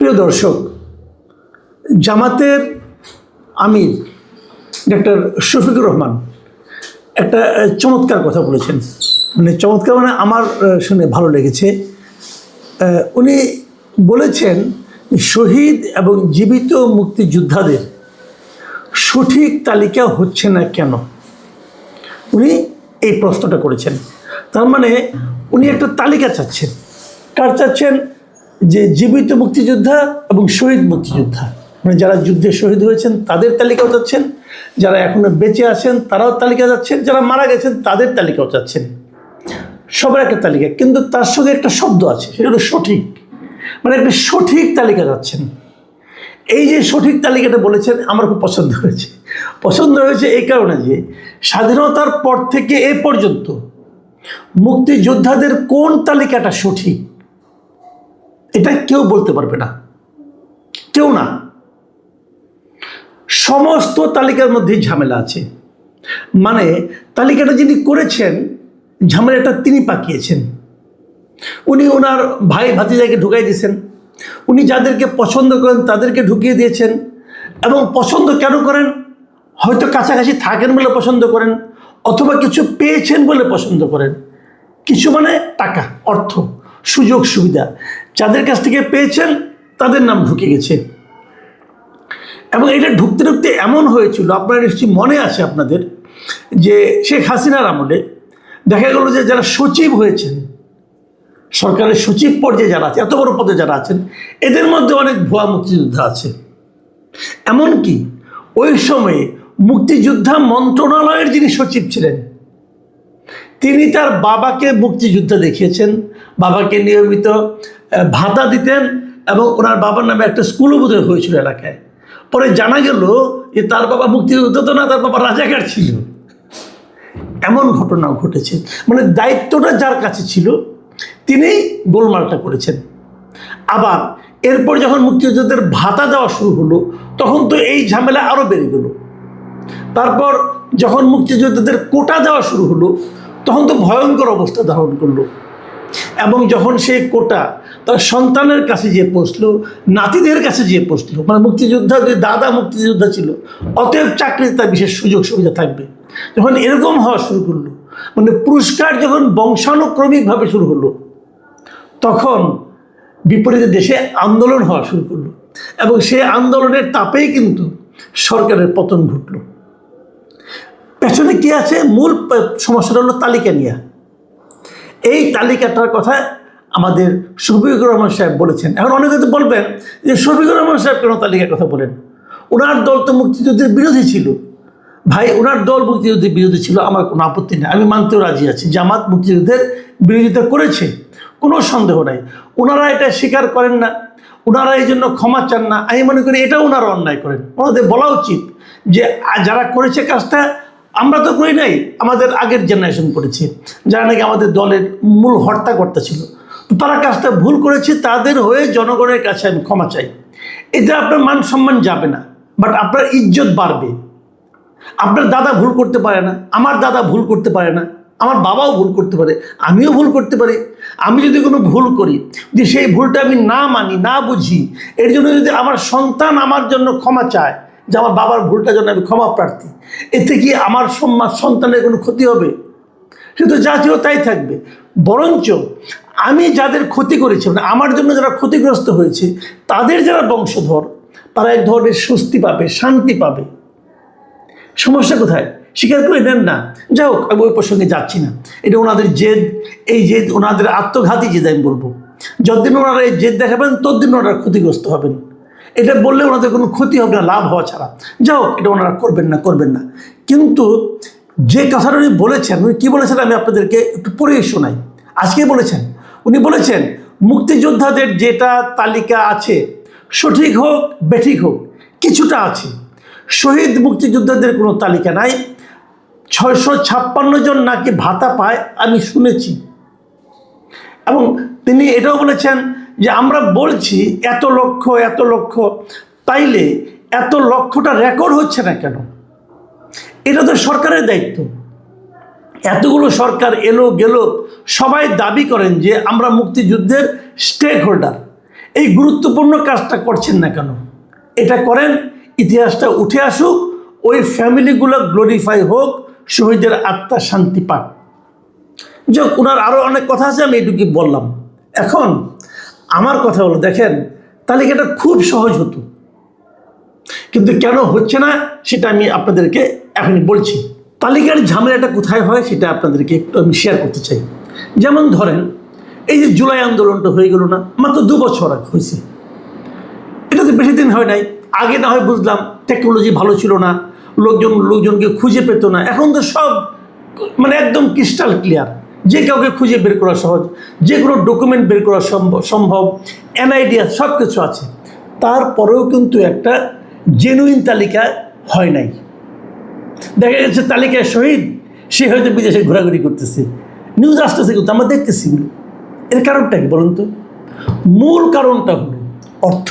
প্রিয় দর্শক, জামাতের আমির ডক্টর শফিকুর রহমান একটা চমৎকার কথা বলেছেন। চমৎকার আমার শুনে ভালো লেগেছে। উনি বলেছেন শহীদ এবং জীবিত মুক্তিযোদ্ধাদের সঠিক তালিকা হচ্ছে না কেন। উনি এই প্রশ্নটা করেছেন। তার মানে উনি একটা তালিকা চাচ্ছেন। কার চাচ্ছেন? যে জীবিত মুক্তিযোদ্ধা এবং শহীদ মুক্তিযোদ্ধা, যারা যুদ্ধে শহীদ হয়েছেন তাদের তালিকাও চাচ্ছেন, যারা এখনো বেঁচে আছেন তারাও তালিকা যাচ্ছেন, যারা মারা গেছেন তাদের তালিকাও চাচ্ছেন। সবার একটা তালিকা, কিন্তু তার সঙ্গে একটা শব্দ আছে, সেটা হলো সঠিক। একটা সঠিক তালিকা যাচ্ছেন। এই যে সঠিক তালিকাটা বলেছেন আমার খুব পছন্দ হয়েছে এই কারণে যে স্বাধীনতার পর থেকে এ পর্যন্ত মুক্তিযোদ্ধাদের কোন তালিকাটা সঠিক এটা কেউ বলতে পারবে না, কেউ না। সমস্ত তালিকার মধ্যেই ঝামেলা আছে। তালিকাটা যিনি করেছেন ঝামেলাটা তিনি পাকিয়েছেন। উনি ওনার ভাই ভাতিজাকে ঢুকাই দিয়েছেন, উনি যাদেরকে পছন্দ করেন তাদেরকে ঢুকিয়ে দিয়েছেন। এবং পছন্দ কেন করেন? হয়তো কাছাকাছি থাকেন বলে পছন্দ করেন, অথবা কিছু পেয়েছেন বলে পছন্দ করেন। কিছু টাকা, অর্থ, সুযোগ সুবিধা যাদের কাছ থেকে পেয়েছেন তাদের নাম ঢুকে গেছে। এবং এটা ঢুকতে ঢুকতে এমন হয়েছিল, আপনারা নিশ্চয়ই মনে আছে আপনাদের, যে শেখ হাসিনার আমলে দেখা গেল যে যারা সচিব হয়েছেন, সরকারের সচিব পর্যায়ে যারা আছে, এত বড় পদে যারা আছেন, এদের মধ্যে অনেক ভুয়া মুক্তিযোদ্ধা আছে। এমনকি ওই সময়ে মুক্তিযোদ্ধা মন্ত্রণালয়ের যিনি সচিব ছিলেন তিনি তার বাবাকে মুক্তিযোদ্ধা দেখিয়েছেন, বাবাকে নিয়মিত ভাতা দিতেন, এবং ওনার বাবার নামে একটা স্কুলও বোধহয় হয়েছিল এলাকায়। পরে জানা গেল যে তার বাবা মুক্তিযোদ্ধা তো না, তার বাবা রাজাকার ছিল। এমন ঘটনাও ঘটেছে। দায়িত্বটা যার কাছে ছিল তিনি গোলমালটা করেছেন। আবার এরপর যখন মুক্তিযোদ্ধাদের ভাতা দেওয়া শুরু হলো তখন তো এই ঝামেলা আরও বেড়ে গেল। তারপর যখন মুক্তিযোদ্ধাদের কোটা দেওয়া শুরু হলো তখন তো ভয়ঙ্কর অবস্থা ধারণ করলো। এবং যখন সেই কোটা তার সন্তানের কাছে যেয়ে পৌঁছলো, নাতিদের কাছে যেয়ে পৌঁছলো, মুক্তিযোদ্ধা যে দাদা মুক্তিযোদ্ধা ছিল, অতএব চাকরিতে তার বিশেষ সুযোগ সুবিধা থাকবে, যখন এরকম হওয়া শুরু করলো, পুরস্কার যখন বংশানুক্রমিকভাবে শুরু হলো, তখন বিপরীতে দেশে আন্দোলন হওয়া শুরু করলো। এবং সেই আন্দোলনের তাপেই কিন্তু সরকারের পতন ঘটল। পেছনে কি আছে? মূল সমস্যাটা হলো তালিকা নিয়ে। এই তালিকাটার কথা আমাদের শফিকুর রহমান সাহেব বলেছেন। এখন অনেকে তো বলবেন যে শফিকুর রহমান সাহেব কেন তালিকার কথা বলেন? ওনার দল তো মুক্তিযুদ্ধের বিরোধী ছিল। ভাই, ওনার দল মুক্তিযুদ্ধের বিরোধী ছিল, আমার কোনো আপত্তি নেই, আমি মানতেও রাজি আছি। জামাত মুক্তিযুদ্ধের বিরোধিতা করেছে, কোনো সন্দেহ নাই। ওনারা এটা স্বীকার করেন না, ওনারা এই জন্য ক্ষমা চান না। আমি মনে করি এটাও ওনারা অন্যায় করেন। ওনাদের বলা উচিত যে যারা করেছে কাজটা আমরা তো করি নাই, আমাদের আগের জেনারেশন করেছে, যারা নাকি আমাদের দলের মূল হর্তাকর্তা ছিল, তারা কাজটা ভুল করেছে, তাদের হয়ে জনগণের কাছে আমি ক্ষমা চাই। এতে আপনার মান সম্মান যাবে না, বাট আপনার ইজ্জত বাড়বে। আপনার দাদা ভুল করতে পারে না, আমার দাদা ভুল করতে পারে না, আমার বাবাও ভুল করতে পারে, আমিও ভুল করতে পারি। আমি যদি কোনো ভুল করি, যে সেই ভুলটা আমি না মানি, না বুঝি, এর জন্য যদি আমার সন্তান আমার জন্য ক্ষমা চায় যে আমার বাবার ভুলটার জন্য আমি ক্ষমা প্রার্থী, এতে কি আমার সন্তানের কোনো ক্ষতি হবে? সে তো যা ছিল তাই থাকবে। বরঞ্চ আমি যাদের ক্ষতি করেছি, আমার জন্য যারা ক্ষতিগ্রস্ত হয়েছে, তাদের যারা বংশধর, তারা এক ধরনের স্বস্তি পাবে, শান্তি পাবে। সমস্যা কোথায়? স্বীকার করে নেন না। যাই হোক, আমি ওই প্রসঙ্গে যাচ্ছি না। এটা ওনাদের জেদ, এই জেদ ওনাদের আত্মঘাতী জেদ আমি বলবো। যতদিন ওনারা এই জেদ দেখাবেন ততদিন ওনারা ক্ষতিগ্রস্ত হবেন। এটা বললে ওনাদের কোনো ক্ষতি হবে না, লাভ হওয়া ছাড়া। যাই হোক, এটা ওনারা করবেন না। কিন্তু যে কথাটা উনি বলেছেন, উনি কী বলেছেন আমি আপনাদেরকে একটু পড়ে শোনাই। আজকে বলেছেন, উনি বলেছেন মুক্তিযোদ্ধাদের যেটা তালিকা আছে, সঠিক হোক বেঠিক হোক, কিছুটা আছে। শহীদ মুক্তিযোদ্ধাদের কোনো তালিকা নাই। 656 জন নাকি ভাতা পায় আমি শুনেছি। এবং তিনি এটাও বলেছেন যে আমরা বলছি এত লক্ষ, তাইলে এত লক্ষটা রেকর্ড হচ্ছে না কেন? এটা তো সরকারের দায়িত্ব। এতগুলো সরকার এলো গেল, সবাই দাবি করেন যে আমরা মুক্তিযুদ্ধের স্টেক হোল্ডার। এই গুরুত্বপূর্ণ কাজটা করছেন না কেন? এটা করেন, ইতিহাসটা উঠে আসুক, ওই ফ্যামিলিগুলো গ্লোরিফাই হোক, শহীদের আত্মা শান্তি পাক। যে ওনার আরও অনেক কথা আছে, আমি এইটুকু বললাম। এখন আমার কথা হলো, দেখেন তালিকাটা খুব সহজ হতো, কিন্তু কেন হচ্ছে না সেটা আমি আপনাদেরকে এখনই বলছি। তালিকার ঝামেলাটা কোথায় হয় সেটা আপনাদেরকে একটু আমি শেয়ার করতে চাই। যেমন ধরেন, এই যে জুলাই আন্দোলনটা হয়ে গেল না, মাত্র 2 বছর আগে হয়েছে। এটা তো বেশি দিন হয় নাই। আগে না হয় বুঝলাম টেকনোলজি ভালো ছিল না, লোকজনকে খুঁজে পেত না। এখন তো সব মানে একদম ক্রিস্টাল ক্লিয়ার, যে কাউকে খুঁজে বের করা সহজ, যে কোনো ডকুমেন্ট বের করা সম্ভব, এনআইডি সব কিছু আছে। তারপরেও কিন্তু একটা জেনুইন তালিকা হয় নাই। দেখা গেছে তালিকায় শহীদ, সে হয়তো বিদেশে ঘোরাঘুরি করতেছে, নিউজ আসতেছে, কিন্তু আমরা দেখতেছি এগুলো। এর কারণটা কি বলুন তো? মূল কারণটা হলো অর্থ,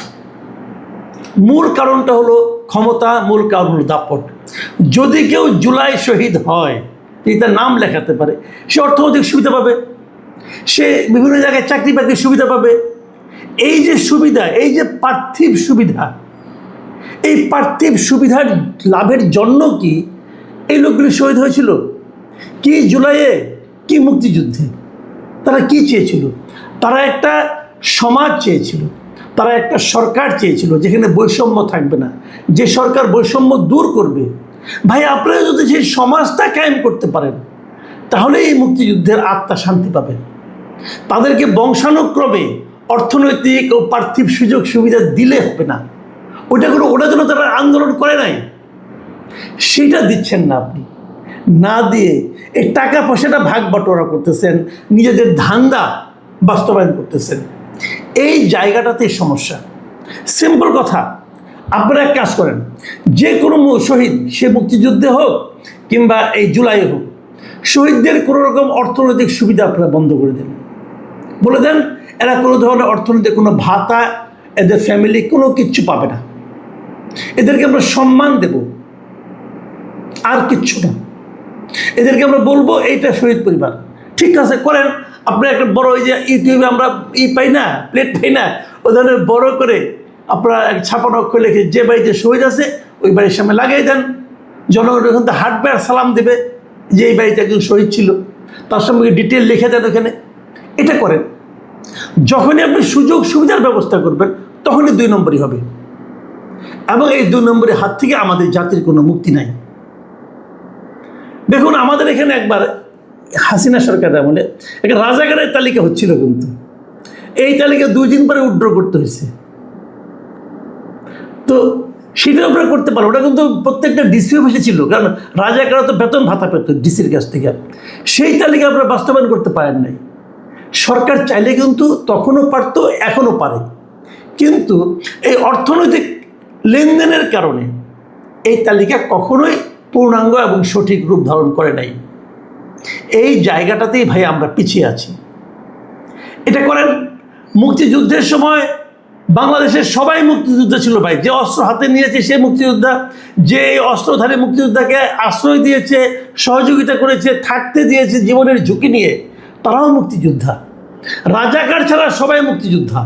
মূল কারণটা হলো ক্ষমতা, মূল কারণ হলো দাপট। যদি কেউ জুলাই শহীদ হয়, যদি তার নাম লেখাতে পারে, সে অর্থনৈতিক সুবিধা পাবে, সে বিভিন্ন জায়গায় চাকরি বাকরির সুবিধা পাবে। এই যে সুবিধা, এই যে পার্থিব সুবিধা, এই পার্থিব সুবিধার লাভের জন্য কি এই লোকগুলি শহীদ হয়েছিল? কি জুলাইয়ে, কি মুক্তিযুদ্ধে? তারা কি চেয়েছিল? তারা একটা সমাজ চেয়েছিল, তারা একটা সরকার চেয়েছিল যেখানে বৈষম্য থাকবে না, যে সরকার বৈষম্য দূর করবে। ভাই, আপনারা যদি সেই সমাজটা কায়েম করতে পারেন, তাহলে এই মুক্তিযুদ্ধের আত্মা শান্তি পাবে। তাদেরকে বংশানুক্রমে অর্থনৈতিক ও পার্থিব সুযোগ সুবিধা দিলে হবে না। ওটা জন্য তারা আন্দোলন করে নাই, সেটা দিচ্ছেন না আপনি। না দিয়ে এই টাকা পয়সাটা ভাগ বাটোয়ারা করতেছেন, নিজেদের ধান্দা বাস্তবায়ন করতেছেন। এই জায়গাটাতেই সমস্যা। সিম্পল কথা, আপনারা এক কাজ করেন, যে কোনো শহীদ, সে মুক্তিযুদ্ধে হোক কিংবা এই জুলাইয়ে হোক, শহীদদের কোনো রকম অর্থনৈতিক সুবিধা আপনারা বন্ধ করে দেন। বলে দেন এরা কোনো ধরনের অর্থনৈতিক কোনো ভাতা, এদের ফ্যামিলি কোনো কিচ্ছু পাবে না, এদেরকে আমরা সম্মান দেব, আর কিচ্ছু না। এদেরকে আমরা বলবো এইটা শহীদ পরিবার। ঠিক আছে, করেন। আপনার একটা বড়, ওই যে ইউটিউবে আমরা পাই না, প্লেট পাই না, ওই ধরনের বড় করে আপনারা ছাপানো অক্ষর লিখে যে বাড়িতে শহীদ আছে ওই বাড়ির সামনে লাগিয়ে দেন। জনগণ ওখান থেকে হাঁটবে আর সালাম দেবে যে এই বাড়িতে একজন শহীদ ছিল, তার সঙ্গে ডিটেল লিখে দেন ওখানে। এটা করেন। যখনই আপনি সুযোগ সুবিধার ব্যবস্থা করবেন, তখনই 2 নম্বরই হবে, এবং এই 2 নম্বরের হাত থেকে আমাদের জাতির কোনো মুক্তি নাই। দেখুন, আমাদের এখানে একবার হাসিনা সরকারের আমলে একটা রাজাকারের তালিকা হচ্ছিল, কিন্তু এই তালিকা 2 দিন পরে উইথড্র করতে হয়েছে। তো সেটা আপনারা করতে পারেন, ওটা কিন্তু প্রত্যেকটা ডিসি অফিসে ছিল, কারণ রাজাকাররা তো বেতন ভাতা পেত ডিসির কাছ থেকে। সেই তালিকা আপনারা বাস্তবায়ন করতে পারেন নাই। সরকার চাইলে কিন্তু তখনও পারত, এখনও পারে, কিন্তু এই অর্থনৈতিক লেনদেনের কারণে এই তালিকা কখনোই পূর্ণাঙ্গ এবং সঠিক রূপ ধারণ করে নাই। এই জায়গাটাতেই ভাই আমরা পিছিয়ে আছি। এটা করেন। মুক্তিযুদ্ধের সময় বাংলাদেশের সবাই মুক্তিযোদ্ধা ছিল ভাই। যে অস্ত্র হাতে নিয়েছে সে মুক্তিযোদ্ধা, যে অস্ত্রধারী মুক্তিযোদ্ধাকে আশ্রয় দিয়েছে, সহযোগিতা করেছে, থাকতে দিয়েছে জীবনের ঝুঁকি নিয়ে, তারাও মুক্তিযোদ্ধা। রাজাকার ছাড়া সবাই মুক্তিযোদ্ধা।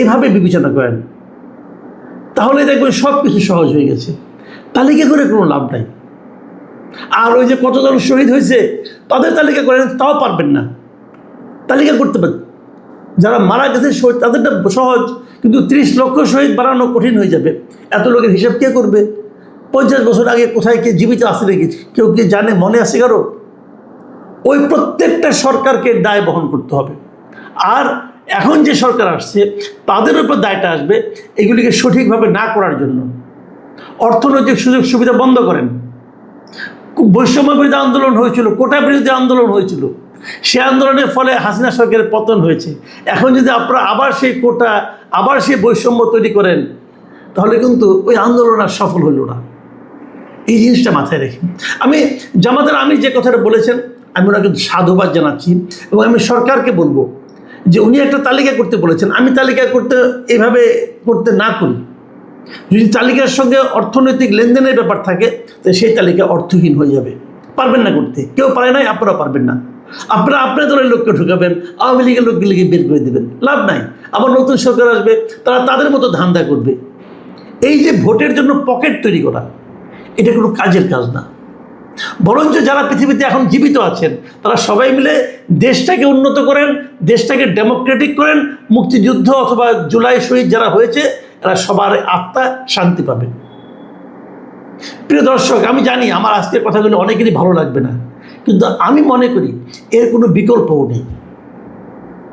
এভাবে বিবেচনা করেন, তাহলে দেখবেন সব কিছু সহজ হয়ে গেছে। তালিকা করে কোনো লাভ নাই। আর ওই যে কতজন শহীদ হয়েছে তাদের তালিকা করেন, তাও পারবেন না। তালিকা করতে পারেন, যারা মারা গেছে শহীদ তাদেরটা সহজ, কিন্তু 30 লক্ষ শহীদ বানানো কঠিন হয়ে যাবে। এত লোকের হিসাব কে করবে? 50 বছর আগে কোথায় কে জীবিত আছে নাকি কেউ কি জানে? মনে আছে কারো? ওই প্রত্যেকটা সরকারকে দায় বহন করতে হবে। আর এখন যে সরকার আসছে তাদের উপর দায়টা আসবে এগুলিকে সঠিকভাবে না করার জন্য। অর্থনৈতিক সুযোগ সুবিধা বন্ধ করেন। বৈষম্য বিরোধী আন্দোলন হয়েছিল, কোটা বিরোধী আন্দোলন হয়েছিল, সে আন্দোলনের ফলে হাসিনা সরকারের পতন হয়েছে। এখন যদি আপনারা আবার সেই কোটা, আবার সেই বৈষম্য তৈরি করেন, তাহলে কিন্তু ওই আন্দোলন আর সফল হইল না। এই জিনিসটা মাথায় রেখে আমি জামাতের আমি যে কথাটা বলেছেন, আমি ওনাকে সাধুবাদ জানাচ্ছি, এবং আমি সরকারকে বলবো যে উনি একটা তালিকা করতে বলেছেন, আমি তালিকা করতে এইভাবে করতে না করি। যদি তালিকার সঙ্গে অর্থনৈতিক লেনদেনের ব্যাপার থাকে, তো সেই তালিকা অর্থহীন হয়ে যাবে। পারবেন না করতে, কেউ পারে নাই, আপনারা পারবেন না। আপনারা আপনার দলের লোককে ঢুকাবেন, আওয়ামী লীগের লোকগুলিকে বের করে দেবেন, লাভ নাই। আবার নতুন সরকার আসবে, তারা তাদের মতো ধান্দা করবে। এই যে ভোটের জন্য পকেট তৈরি করা, এটা কোনো কাজের কাজ না। বরঞ্চ যারা পৃথিবীতে এখন জীবিত আছেন তারা সবাই মিলে দেশটাকে উন্নত করেন, দেশটাকে ডেমোক্রেটিক করেন। মুক্তিযুদ্ধ অথবা জুলাই শহীদ যারা হয়েছে এরা সবার আত্মা শান্তি পাবে। প্রিয় দর্শক, আমি জানি আমার আজকের কথাগুলো অনেকেরই ভালো লাগবে না, কিন্তু আমি মনে করি এর কোনো বিকল্পও নেই।